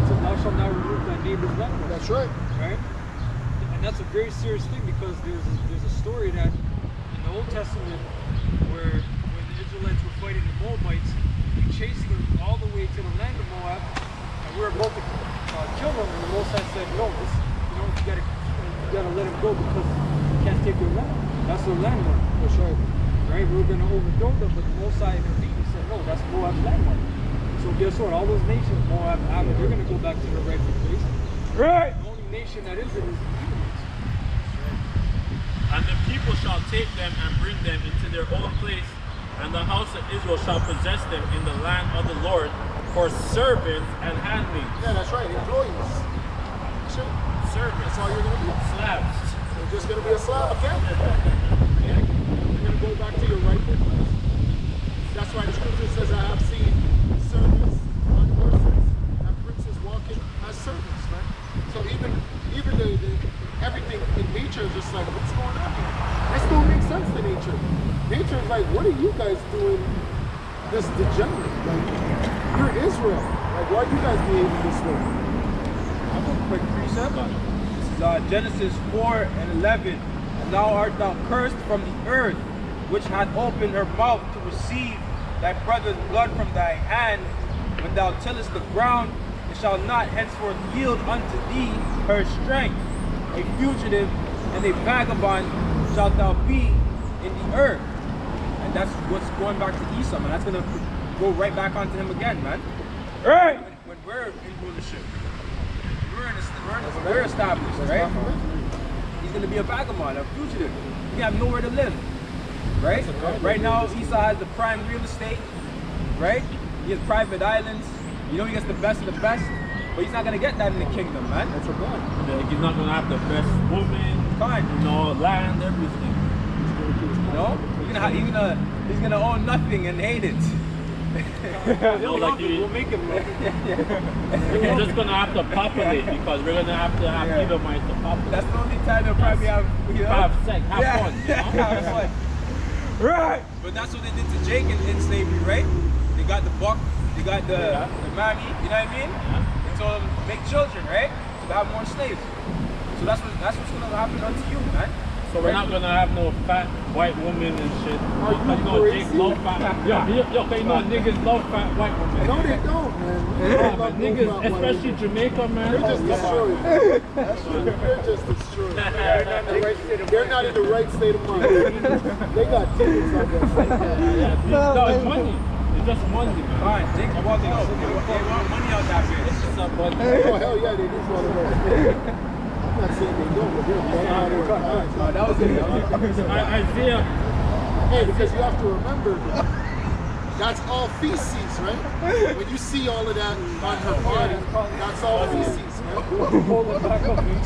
So thou shalt not remove thy neighbor's landmark. That's right. Right? And that's a very serious thing, because there's a story that in the Old Testament where when the Israelites were fighting the Moabites, they chased them all the way to the land of Moab, and we were about to kill them, and the Mosai said, no, you gotta let them go, because you can't take their land. That's their landmark. That's right. Right? We were gonna overthrow them, but the Mosai intervened and said, no, that's Moab's landmark. So guess what? All those nations, Moab, Ammon, they're gonna go back to their rightful place. Right. The only nation that isn't is the Edomites. And the people shall take them and bring them into their own place, and the house of Israel shall possess them in the land of the Lord for servants and handmaids. Yeah, that's right. Employees. Sure. Servants. That's all you're gonna be. Slabs. You're just gonna be a slave again. You're gonna go back to your rightful place. That's why the scripture says, I have seen servants on horses and princes walking as servants, right? So even the everything in nature is just like, what's going on here? Let's do Israel? Like, why are you guys behaving this way? I have a quick precept. This is Genesis 4 and 11. And thou art thou cursed from the earth, which hath opened her mouth to receive thy brother's blood from thy hand. When thou tillest the ground, it shall not henceforth yield unto thee her strength. A fugitive and a vagabond shalt thou be in the earth. And that's what's going back to Esau, man. That's gonna go right back onto him again, man. Right. When we're in rulership, we're established, right? He's gonna be a vagabond, a fugitive. He have nowhere to live, right? Right now, Esau has the prime real estate, right? He has private islands. You know, he gets the best of the best, but he's not gonna get that in the kingdom, man. That's a God. Like, he's not gonna have the best woman, Fine. you know, land, everything. You know, he's gonna own nothing and hate it. No, like we'll make him. We're just gonna have to populate because we're gonna have to have Edomites to populate. That's the only time they'll probably have, you know, have sex, have fun. You know? Have fun. Right. But that's what they did to Jake in slavery, right? They got the buck, they got the mammy, you know what I mean? Yeah. They told them to make children, right? To have more slaves. So that's what's gonna happen unto you, man. So we're not gonna have no fat white woman and shit. Are you You know, Jake crazy? love fat. Yo, you know, niggas love fat white women. No, they don't, man. We Yeah, don't but love no niggas, fat white especially women. Jamaica, man. They're just destroyed. They're just destroyed. They're not in the right state of mind. They got demons on their side. No, it's money. It's just money, man. Fine, Jake, well, they want money out that bitch. It's just a money. Oh, hell yeah, they do for the I'm not saying they don't, but they're blood out That was it. Isaiah. Hey, because you have to remember, that's all feces, right? When you see all of that on her body, that's all feces, man.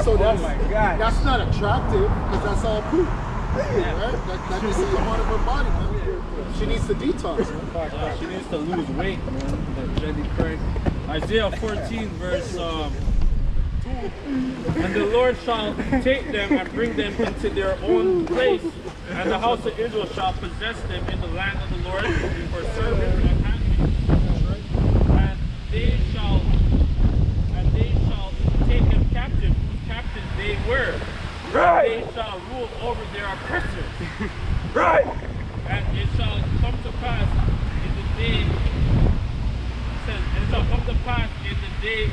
So that's, that's not attractive, because that's all poop. Right? That you see a part of her body, man. She needs to detox, man. Yeah, she needs to lose weight, man. That Jenny Craig. Isaiah 14, verse 2. And the Lord shall take them and bring them into their own place, and the house of Israel shall possess them in the land of the Lord for servants and handmaids. And they shall take them captive, whose captives they were. Right. And they shall rule over their oppressors. Right. And it shall come to pass in the day. It says, it shall come to pass in the day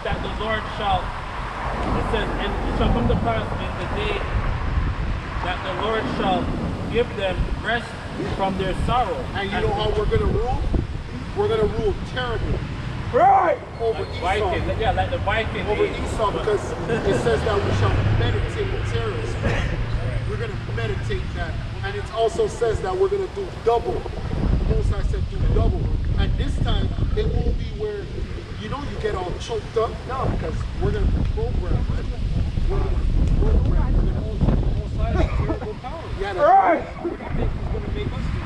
that the Lord shall, it says, and it shall come to pass in the day that the Lord shall give them rest from their sorrow. And you know how we're going to rule? We're going to rule terribly. Right! Over like Esau. Viking, yeah, like the Viking. Over Esau, because it says that we shall meditate terrorists. We're going to meditate that. And it also says that we're going to do double. The Most High said do double. And this time, it won't be where, you know, you get all choked up. No, because we're going to program, right? We're going to program. We're going to Most High has terrible power. yeah, that's Right! What do you think he's going to make us do?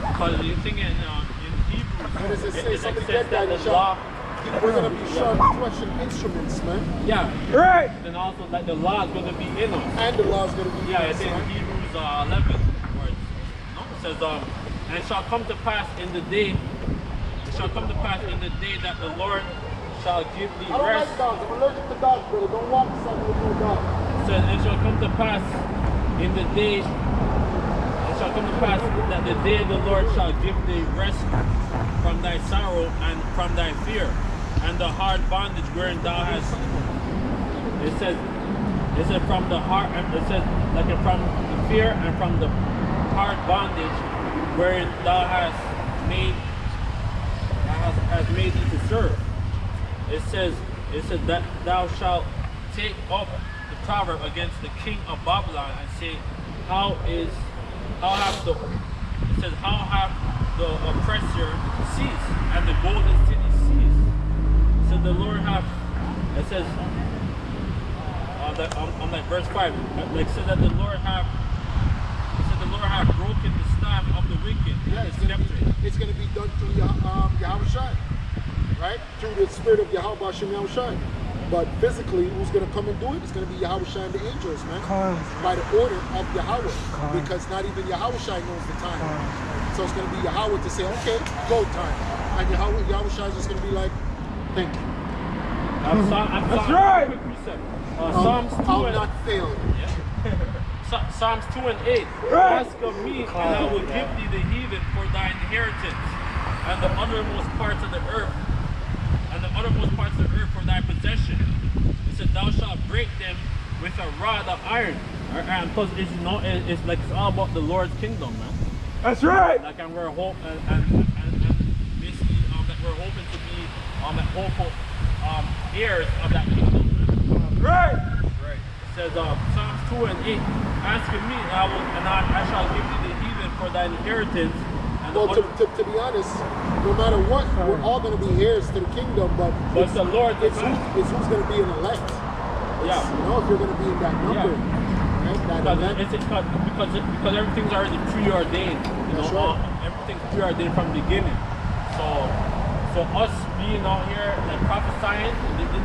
Because you're thinking in Hebrew, What does it say? it Somebody says get that that. the law. We're going to be sharp threshing instruments, man. Yeah. Right! And also like the law is going to be in us. And the law's going to be Yeah, in it's us, in right? Hebrews 11. Where it says, and it shall come to pass in the day, it shall come to pass in the day that the Lord shall give thee I don't rest. like dogs. I'm allergic to dogs, brother. Don't walk beside me with no dog. It says, it shall come to pass in the day, it shall come to pass that the day the Lord shall give thee rest from thy sorrow and from thy fear, and the hard bondage wherein thou hast. It says from the heart, it says like from the fear and from the hard bondage wherein thou hast made thee to serve. It says that thou shalt take up the proverb against the king of Babylon and say, how hath the oppressor ceased and the golden city ceased? So the Lord hath, it says on like verse 5, like said that the Lord hath broken the staff of the wicked. Yeah, it's going to be done through Yahweh Shai, right? Through the spirit of Yahweh Hashem Yahweh Shai. But physically, who's going to come and do it? It's going to be Yahweh Shai and the angels, man. By the order of Yahweh. Because not even Yahweh Shai knows the time. So it's going to be Yahweh to say, okay, go time. And Yahweh Shai is just going to be like, thank you. That's right. Quick precept. Psalms 2 I'll and not fail. Psalms 2 and 8. Ask of me, and I will give thee the heathen for thy inheritance, and the uttermost parts of the earth, for thy possession. It said, thou shalt break them with a rod of iron. And because it's like it's all about the Lord's kingdom, man. That's right. Like, and we're and basically that we're hoping to be that hopeful heirs of that kingdom. Man. Right. Right. It says Psalms 2 and 8. Ask of me, and I shall give thee the heathen for thy inheritance. And Well, to be honest, no matter what, we're all going to be heirs to the kingdom, but But the Lord, it's who's going to be an elect. Yeah. You know, if you're going to be in that number. Yeah. Right? That elect. because everything's already preordained. You That's know, right. everything's preordained from the beginning. So us being out here like prophesying,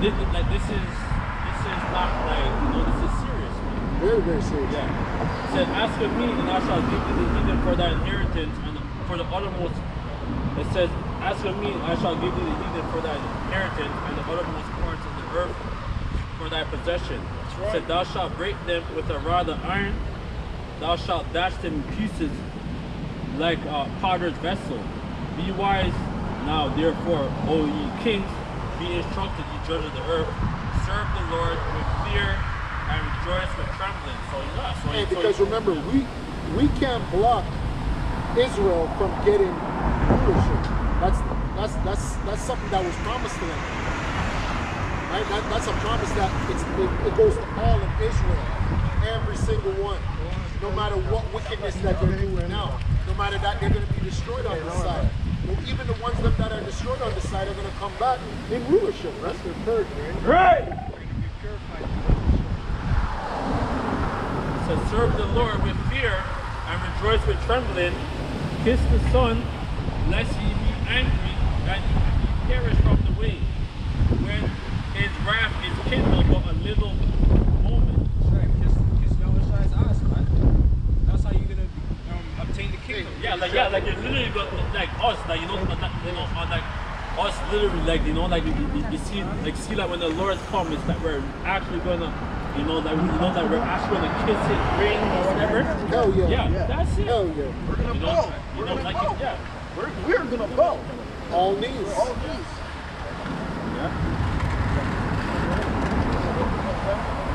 this is not like, you know, this is serious, man. Very, very serious. Yeah. It said, ask of me, and I shall give thee the heathen for thy inheritance, and for the uttermost. It says, ask of me, and I shall give thee the heathen for thy inheritance, and the uttermost parts of the earth for thy possession. It said, thou shalt break them with a rod of iron, thou shalt dash them in pieces like a potter's vessel. Be wise now, therefore, O ye kings, be instructed, ye judges of the earth. Serve the Lord with fear and rejoice with trembling. So yeah, And because remember, we can't block Israel from getting rulership. That's something that was promised to them. Right? That's a promise that it goes to all of Israel, every single one. No matter what wickedness that they're doing now, no matter that they're going to be destroyed on this side. Well, even the ones that are destroyed on this side are going to come back in rulership. That's their third, Right. It says, serve the Lord with fear and rejoice with trembling. Kiss the Son, lest ye be angry and ye perish from the way, when his wrath is kindled for a little moment. That's right. Kiss Yahweh Shai's ass, man. That's how you're gonna obtain the kingdom. Like you're literally like us, like like us literally, like you see like when the Lord's come, it's like we're actually gonna, that we're actually gonna kiss his ring or whatever. Hell yeah. Yeah, that's it. Hell yeah. We're gonna bow. We're gonna bow. Yeah. We're gonna bow. All knees. All knees.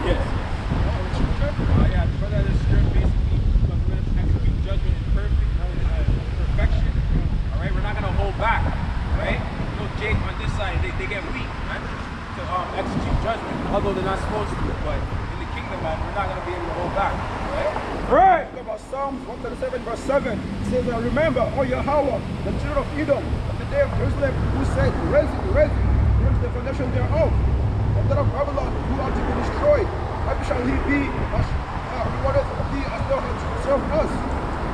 Yes. Yeah, for that is script basically we're gonna execute judgment in perfection. Alright, we're not gonna hold back. Right? You know, Jake on this side, they get weak, man, to execute judgment, although they're not supposed to, but in the kingdom, man, we're not gonna be able to hold back. Right? Right. Talk about Psalms 137 verse 7. It says, remember, O Yahweh, the children of Edom, of the day of Jerusalem, who said, raise it, to the foundation thereof. Of that of Babylon, who are to be destroyed. Happy shall he be, rewarded of thee as thou hast served us.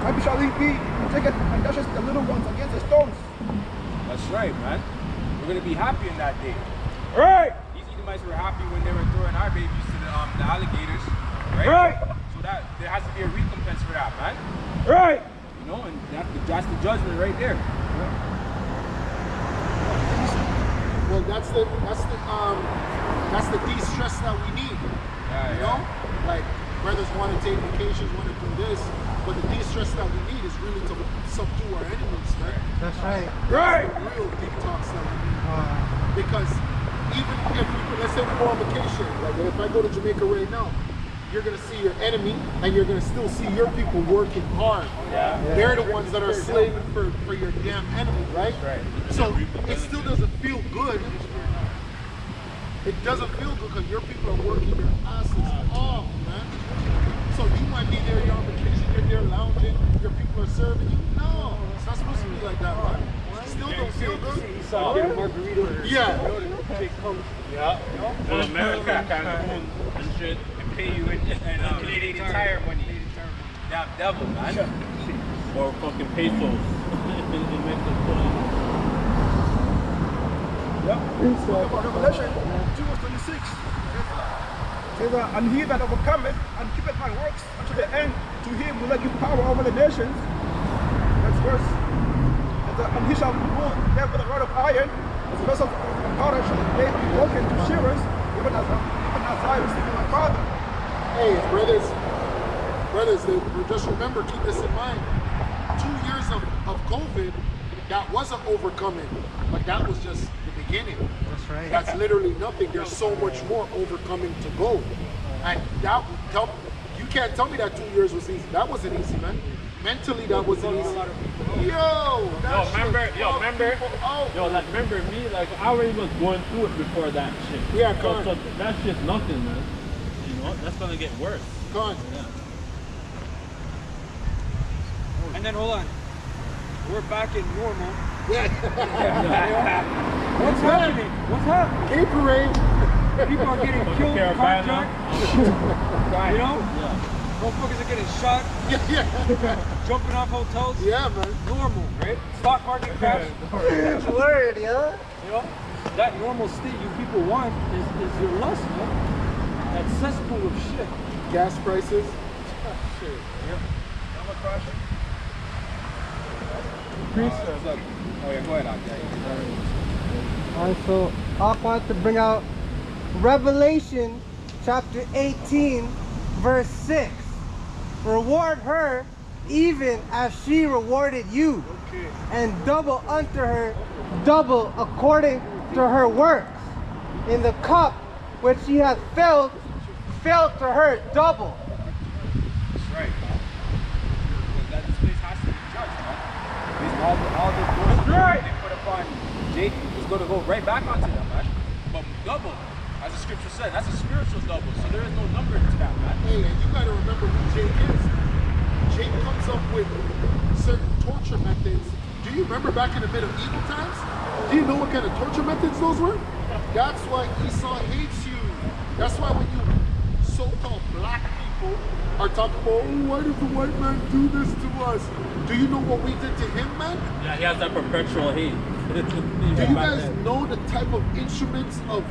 Happy shall he be, and taketh and dashes the little ones against the stones. That's right, man. We're gonna be happy in that day. Right. These Edomites were happy when they were throwing our babies to the alligators, right? Right. So that there has to be a recompense for that, man. Right. You know, and that's the judgment right there. Well, that's the de-stress that we need. Yeah, You know? Like, brothers want to take vacations, want to do this, but the de-stress that we need is really to subdue our enemies, man. That's right. Right. The real detox that we need. Because even if let's say we go on vacation, like if I go to Jamaica right now, you're gonna see your enemy and you're gonna still see your people working hard. They're the ones that are slaving for your damn enemy, right? So it still doesn't feel good. It doesn't feel good because your people are working their asses off, man. So you might be there, you're on vacation, you're there lounging, your people are serving you. No, it's not supposed to be like that, man. Still don't feel good. Yeah. Well, America Cancun and shit, and pay you in Canadian Tire money. Damn devil, man. or fucking pesos in Mexico. Revelation 2 verse 26. It says, and he that overcometh and keepeth my works unto the end, to him will I give power over the nations. That's verse. And he shall rule them with a rod of iron, as the vessel of powder shall they be broken to shivers, even as I received my father. Hey, brothers, just remember, keep this in mind. 2 years of COVID, that wasn't overcoming, but that was just the beginning. That's right. That's literally nothing. There's so much more overcoming to go. And you can't tell me that 2 years was easy. That wasn't easy, man. Mentally, that wasn't easy. Remember me, like I already was going through it before that shit. Yeah, so that's just nothing, man. You know, that's gonna get worse. Con. Yeah. And then hold on. We're back in normal. What's happening? What's happening? Gay parade. People are getting killed, carjacked. You know? Yeah. Motherfuckers are getting shot, jumping off hotels. Yeah, man. Normal, right? Stock market crash. Word, yeah. You know? That normal state you people want is your lust, man. That cesspool of shit. Gas prices. Shit. Oh yeah, go ahead, Akta. Alright, so I want to bring out Revelation chapter 18, verse 6. Reward her even as she rewarded you, and double unto her double according to her works. In the cup which she hath filled, fill to her double. That's right. Because this place has to be judged, man. All the doors they put upon Jacob is going to go right back onto them, man. But double, as the scripture said, that's a spiritual double. So there is no number to that, man. Hey, and you gotta remember who Jake is. Jake comes up with certain torture methods. Do you remember back in the medieval times? Do you know what kind of torture methods those were? That's why Esau hates you. That's why when you so-called black people are talking about, oh, why did the white man do this to us? Do you know what we did to him, man? Yeah, he has that perpetual hate. Do you guys know the type of instruments of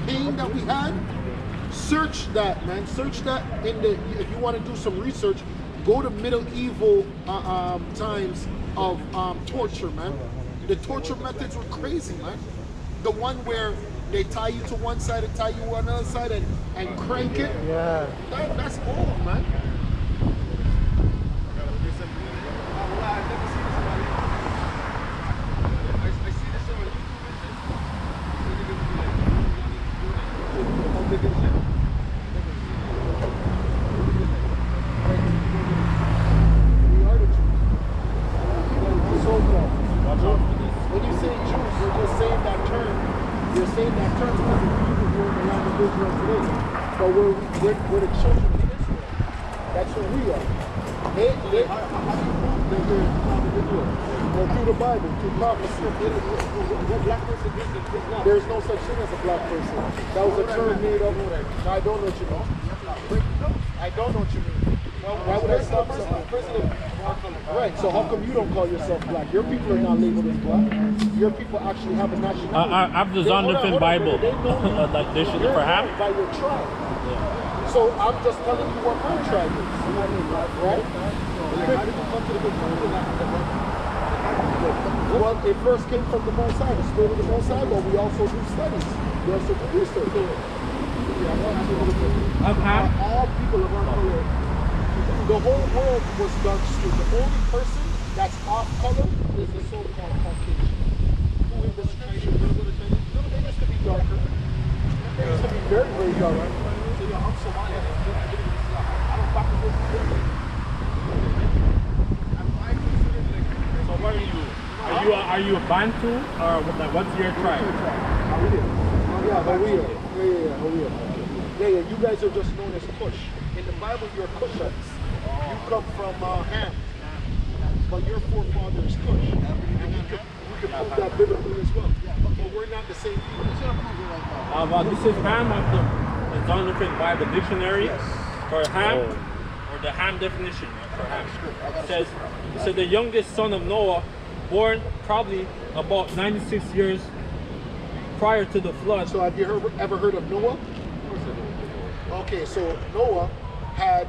pain that we had? Search that, man. Search that in the. If you want to do some research, go to medieval times of torture, man. The torture methods were crazy, man. The one where they tie you to one side and tie you on the other side and crank it. Yeah. That's old, man. When you say Jews, you're just saying that term. You're saying that term because the Jews were in the land of Israel today. But we're the children of Israel. That's what we are. How do you prove that we're the child of Israel? Well, through the Bible, through prophecy. What black person is this? There's no such thing as a black person. That was a term made up. I don't know what you know. I don't know what you mean. Why would I stop something? Right, so how come you don't call yourself black? Your people are not labeled as black. Your people actually have a nationality. I have the Zondervan Bible. Like they should perhaps. By your tribe. So I'm just telling you what my tribe is. Right? How did you come to the conclusion that well, it first came from the Most High, the Spirit of the Most High, but we also do studies. We also do research. All people of our color. The whole world was done straight. The only person that's off color is the so-called Caucasian. Who in the scripture, they used to be darker. They used to be very, very dark. So yeah, I'm Somali. I don't fuck with this. So what are you? Are you a Bantu or what's your tribe? Yeah, Hawiya. Yeah, you guys are just known as Kush. In the Bible, you're Kushites. You come from Ham, but your forefather is Kush. And we could prove that biblically as well. But we're not the same people. This is Ham of the Zondervan Bible Dictionary for Ham, or the Ham definition for Ham. It says the youngest son of Noah, born probably about 96 years prior to the flood. So have you ever heard of Noah? Okay, so Noah had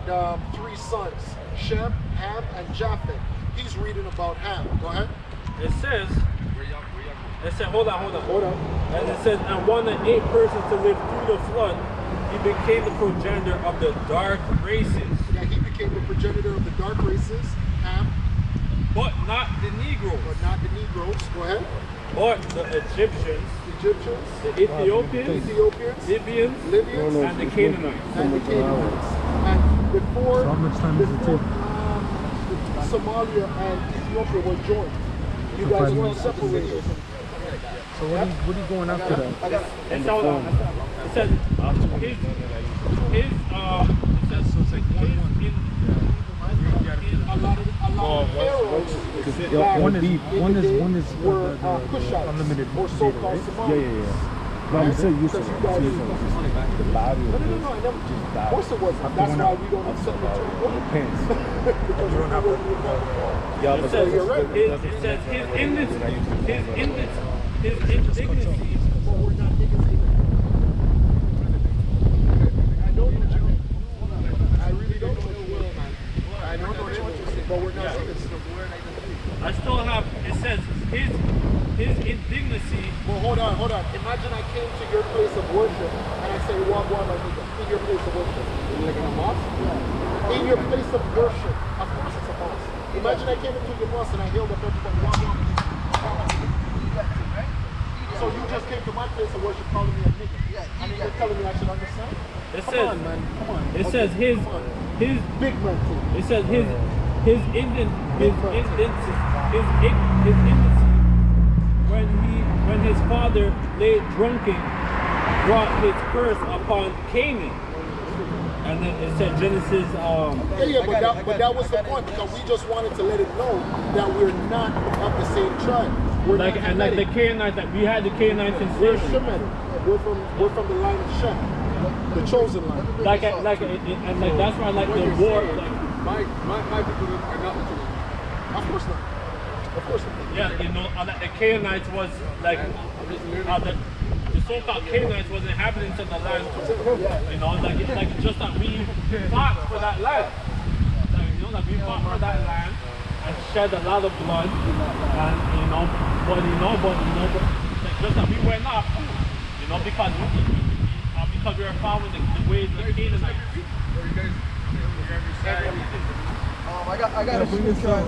3 sons, Shem, Ham, and Japheth. he's reading about Ham. Go ahead. It says, hold on. Hold on. And it says, and one of 8 persons to live through the flood, he became the progenitor of the dark races. Yeah, he became the progenitor of the dark races, Ham, But not the Negroes. but not the Negroes. Go ahead. But the Egyptians, Egyptians, the Ethiopians, Libyans, Libyans, and the Canaanites. and the Canaanites. And before, Somalia and Ethiopia were joined, you guys weren't separated. So what are you going after that? It says A lot of pharaohs One is were the Cushites, unlimited or data, so-called right? Somalians. No, I'm saying you said Because you guys- the body No, of I never. Of course it wasn't. That's why we don't accept the term woman. pants. Because we're not really involved. Yeah, it says his indignity. But we're not niggas either. I don't know what you mean. I really don't know what you mean, man. I don't know what you mean, but we're not niggas. I still have. It says his indignity. Well, hold on. Imagine I came to your place of worship and I say, Wagwan, my nigga, in your place of worship. Like in a mosque? In your place of worship. Of course it's a mosque. Imagine I came into your mosque and I hailed up everybody, Wagwan. So you just came to my place of worship calling me a nigga. And then you're telling me I should understand? It Come says. on, man. Come on. It Okay, says his come on. his. Big man thing. It says his indignity when his father lay drunken brought his curse upon Canaan. And then it said Genesis But that was the point, because we just wanted to let it know that we're not of the same tribe. We're like not and like the Kemetic. Canaanites, like we had the Canaanites in We're slavery. Shemitic. We're from the line of Shem, the chosen line. And like that's why like the war like, My people are not the children. Of course not. Of course not. yeah, you know, like the Canaanites was like the so-called Canaanites was inhabitants of the land too. You know, like just that we fought for that land. Like, you know, that we fought for that land and shed a lot of blood, and but like, just that we went off too. You know, because we were following the ways of the Canaanites. I got a scripture.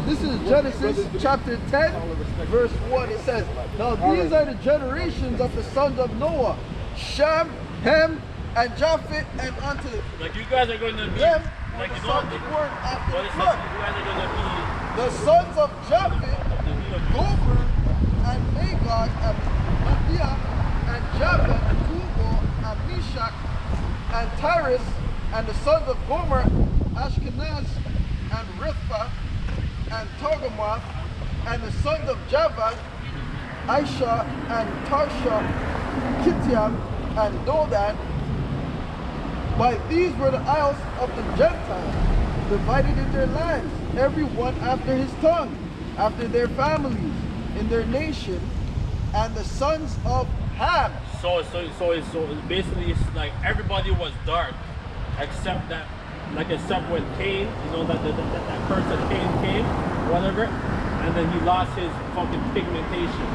This is Genesis chapter 10, verse 1. It says, now these are the generations of the sons of Noah, Shem, Ham, and Japheth, and unto Like you guys are going to be them like the you know, sons born after what the it says, flood. you guys are going to be. The sons of Japheth, Gomer, and Magog, and Madai, and Javan, Tubal, and Meshach, and Tyrus, and the sons of Gomer, Ashkenaz, and Rithpah, and Togarmah, and the sons of Javan, Aisha, and Tarsha, Kittiam, and Dodan. By these were the isles of the Gentiles, divided in their lands, every one after his tongue, after their families, in their nation, and the sons of Ham. So basically it's like everybody was dark, except when Cain, you know that curse of Cain came, whatever, and then he lost his fucking pigmentation.